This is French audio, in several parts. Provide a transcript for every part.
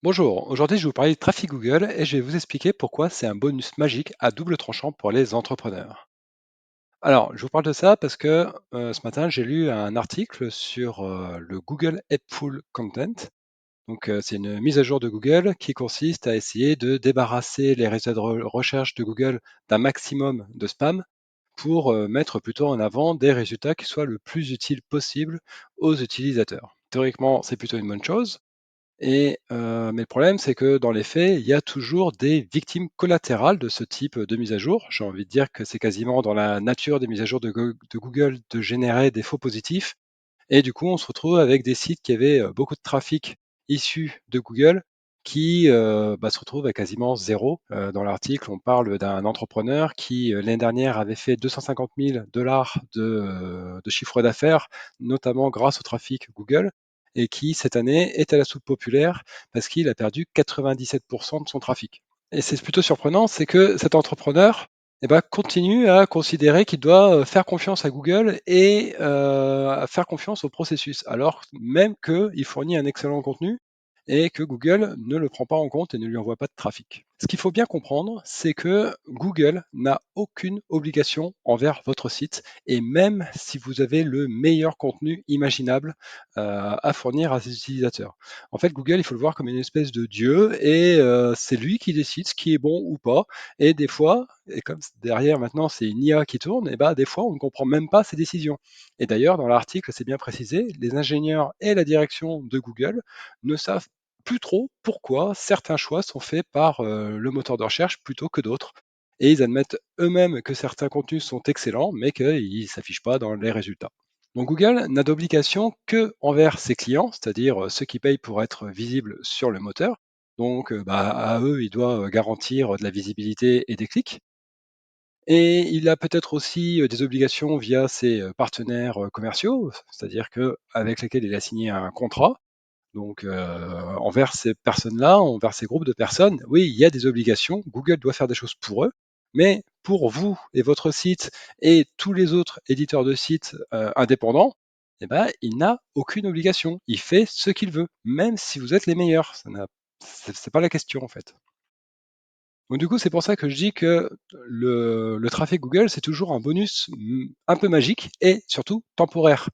Bonjour, aujourd'hui je vais vous parler de trafic Google et je vais vous expliquer pourquoi c'est un bonus magique à double tranchant pour les entrepreneurs. Alors, je vous parle de ça parce que ce matin j'ai lu un article sur le Google Helpful Content. Donc, c'est une mise à jour de Google qui consiste à essayer de débarrasser les résultats de recherche de Google d'un maximum de spam pour mettre plutôt en avant des résultats qui soient le plus utiles possible aux utilisateurs. Théoriquement, c'est plutôt une bonne chose. Mais le problème, c'est que dans les faits, il y a toujours des victimes collatérales de ce type de mise à jour. J'ai envie de dire que c'est quasiment dans la nature des mises à jour de Google de générer des faux positifs. Et du coup, on se retrouve avec des sites qui avaient beaucoup de trafic issu de Google qui se retrouvent à quasiment zéro. Dans l'article, on parle d'un entrepreneur qui, l'année dernière, avait fait 250 000 dollars de chiffre d'affaires, notamment grâce au trafic Google, et qui, cette année, est à la soupe populaire parce qu'il a perdu 97% de son trafic. Et c'est plutôt surprenant, c'est que cet entrepreneur continue à considérer qu'il doit faire confiance à Google et à faire confiance au processus, alors même qu'il fournit un excellent contenu et que Google ne le prend pas en compte et ne lui envoie pas de trafic. Ce qu'il faut bien comprendre, c'est que Google n'a aucune obligation envers votre site, et même si vous avez le meilleur contenu imaginable à fournir à ses utilisateurs. En fait, Google, il faut le voir comme une espèce de dieu et c'est lui qui décide ce qui est bon ou pas. Et des fois, et comme derrière maintenant c'est une IA qui tourne, et des fois on ne comprend même pas ses décisions. Et d'ailleurs, dans l'article, c'est bien précisé, les ingénieurs et la direction de Google ne savent plus trop pourquoi certains choix sont faits par le moteur de recherche plutôt que d'autres. Et ils admettent eux-mêmes que certains contenus sont excellents, mais qu'ils ne s'affichent pas dans les résultats. Donc Google n'a d'obligation que envers ses clients, c'est-à-dire ceux qui payent pour être visibles sur le moteur. Donc à eux, il doit garantir de la visibilité et des clics. Et il a peut-être aussi des obligations via ses partenaires commerciaux, c'est-à-dire avec lesquels il a signé un contrat. Donc envers ces personnes-là, envers ces groupes de personnes, oui, il y a des obligations. Google doit faire des choses pour eux, mais pour vous et votre site et tous les autres éditeurs de sites indépendants, il n'a aucune obligation. Il fait ce qu'il veut, même si vous êtes les meilleurs. C'est pas la question en fait. Donc du coup, c'est pour ça que je dis que le trafic Google, c'est toujours un bonus un peu magique et surtout temporaire.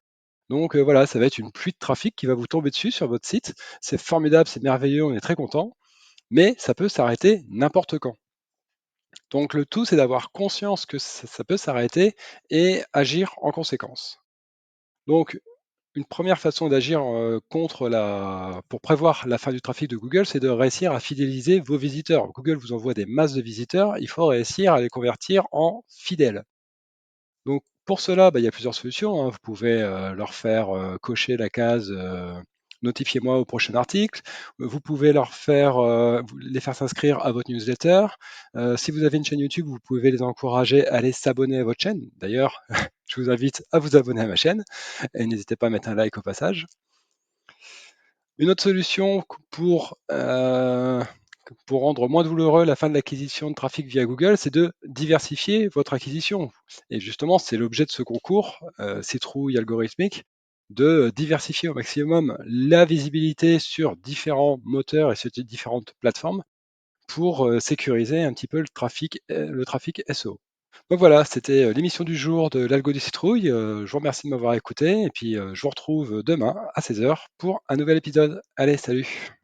Donc voilà, ça va être une pluie de trafic qui va vous tomber dessus sur votre site. C'est formidable, c'est merveilleux, on est très content, mais ça peut s'arrêter n'importe quand. Donc le tout, c'est d'avoir conscience que ça peut s'arrêter et agir en conséquence. Donc une première façon d'agir pour prévoir la fin du trafic de Google, c'est de réussir à fidéliser vos visiteurs. Google vous envoie des masses de visiteurs, il faut réussir à les convertir en fidèles. Donc pour cela, il y a plusieurs solutions, hein. Vous pouvez leur faire cocher la case notifiez-moi au prochain article. Vous pouvez les faire s'inscrire à votre newsletter. Si vous avez une chaîne YouTube, vous pouvez les encourager à aller s'abonner à votre chaîne. D'ailleurs, je vous invite à vous abonner à ma chaîne et n'hésitez pas à mettre un like au passage. Une autre solution pour rendre moins douloureux la fin de l'acquisition de trafic via Google, c'est de diversifier votre acquisition. Et justement, c'est l'objet de ce concours, Citrouille algorithmique, de diversifier au maximum la visibilité sur différents moteurs et sur différentes plateformes pour sécuriser un petit peu le trafic SEO. Donc voilà, c'était l'émission du jour de l'Algo des Citrouilles. Je vous remercie de m'avoir écouté et puis je vous retrouve demain à 16 heures pour un nouvel épisode. Allez, salut!